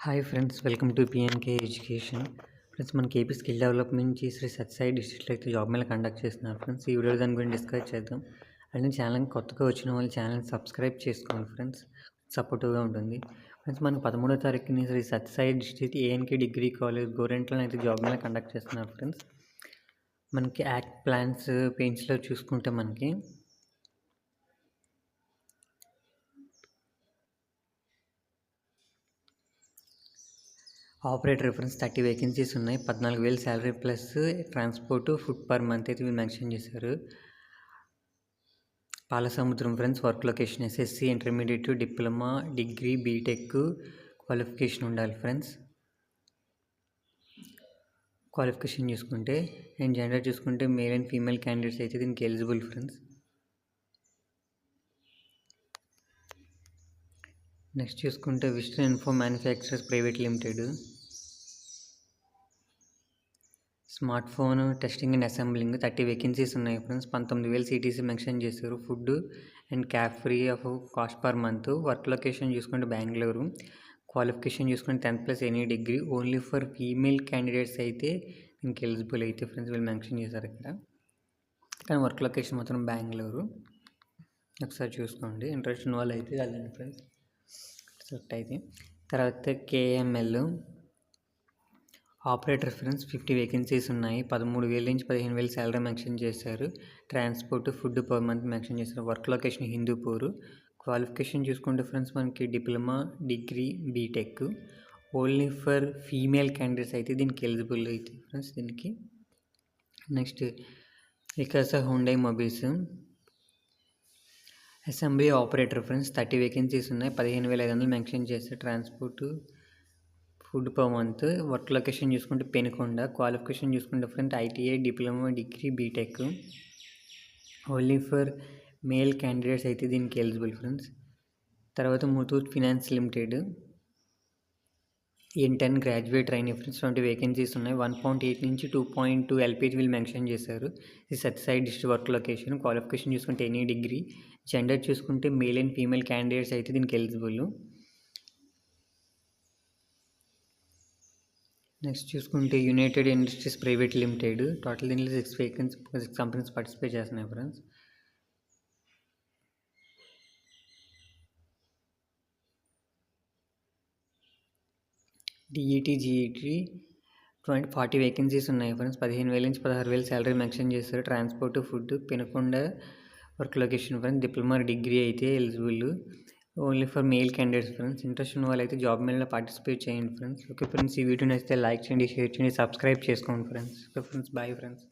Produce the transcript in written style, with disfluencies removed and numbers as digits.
Hi friends, welcome to PNK education. Friends, మనకి AP skill development Sri Sathya Sai డిస్ట్రిక్ట్లో అయితే job mela conduct చేస్తున్నారు. ఫ్రెండ్స్, ఈ వీడియోలో దాని గురించి డిస్కస్ చేద్దాం. అలానే ఛానల్ కొత్తగా వచ్చిన వాళ్ళు ఛానల్ సబ్స్క్రైబ్ చేసుకోండి ఫ్రెండ్స్, సపోర్టివ్గా ఉంటుంది. ఫ్రెండ్స్, మనకు 13వ తారీఖుని Sri Sathya Sai district ANK degree college గోరెంట్లలో అయితే జాబ్ మేళా కండక్ట్ చేస్తున్నారు. ఫ్రెండ్స్, మనకి యాక్ట్ ప్లాన్స్ పేజ్లో చూసుకుంటే మనకి ఆపరేటర్ రిఫరెన్స్ 30 వేకెన్సీస్ ఉన్నాయి. 14,000 salary plus transport food per month అయితే వీళ్ళు మెన్షన్ చేశారు. Palasamudram friends, work location SSC, intermediate, diploma, degree, B Tech qualification ఉండాలి. ఫ్రెండ్స్, క్వాలిఫికేషన్ చూసుకుంటే అండ్ జెండర్ చూసుకుంటే మేల్ అండ్ ఫీమేల్ క్యాండిడేట్స్ అయితే దీనికి ఎలిజిబుల్. ఫ్రెండ్స్, నెక్స్ట్ చూసుకుంటే western info manufacturers private limited, smart phone testing and assembling 30 vacancies ఉన్నాయి. Friends, 19,000 CTC mention చేశారు. Food and cab free of cost per month. Work location చూసుకుంటే Bengaluru. Qualification చూసుకుంటే 10+ any degree. Only for female candidates అయితే దీనికి eligible అయితే friends వీళ్ళు mention చేశారు ఇక్కడ. కానీ వర్క్ లొకేషన్ మాత్రం బెంగళూరు. ఒకసారి చూసుకోండి, ఇంట్రెస్ట్ ఉన్న వాళ్ళు అయితే వెళ్ళండి ఫ్రెండ్స్, సెలెక్ట్ అయితే. తర్వాత కేఎంఎల్ ఆపరేటర్ ఫ్రెండ్స్, 50 వేకెన్సీస్ ఉన్నాయి. 13,000 నుంచి 15,000 శాలరీ మెన్షన్ చేశారు. Transport food per month mention చేశారు. Work location Hindupur. క్వాలిఫికేషన్ చూసుకుంటే ఫ్రెండ్స్ మనకి diploma, degree, B Tech. Only for female candidates అయితే దీనికి ఎలిజిబుల్ అయితే ఫ్రెండ్స్ దీనికి. Next Vikasa Hyundai mobiles assembly operator friends, 30 vacancies ఉన్నాయి. 15,500 మెన్షన్ చేశారు. Transport food per month. Work location చూసుకుంటే పెనుకొండ. క్వాలిఫికేషన్ చూసుకుంటే friends ITI, diploma, degree, B Tech. Only for male candidates అయితే దీనికి ఎలిజిబుల్. ఫ్రెండ్స్, తర్వాత Muthoot Finance Limited N10 graduate trainee friends, 20 vacancies ఉన్నాయి. 1.8 నుంచి 2.2 LPG వీళ్ళు మెన్షన్ చేశారు. ఇది Sathya Sai district. Work location qualification చూసుకుంటే ఎనీ డిగ్రీ. జెండర్ చూసుకుంటే మేల్ అండ్ ఫీమేల్ క్యాండిడేట్స్ అయితే దీనికి ఎలిజిబుల్. నెక్స్ట్ చూసుకుంటే United Industries Private Limited. Total దీనిలో 6 కంపెనీస్ పార్టిసిపేట్ చేస్తున్నాయి. ఫ్రెండ్స్, డిఈటీ, జీఈటీ 40 వేకెన్సీస్ ఉన్నాయి. ఫ్రెండ్స్, 15,000 నుంచి 16,000 శాలరీ మెన్షన్ చేశారు. Transport food Penukonda. Work location friends diploma, degree అయితే eligible. Only for male candidates. Friends, interest ఉన్న వాళ్ళు అయితే జాబ్ మేళలో పార్టిసిపేట్ చేయండి. ఫ్రెండ్స్, ఓకే ఫ్రెండ్స్, ఈ వీడియో నచ్చితే లైక్ చేయండి, షేర్ చేయండి, సబ్స్క్రైబ్ చేసుకోండి. Friends, okay friends, bye friends.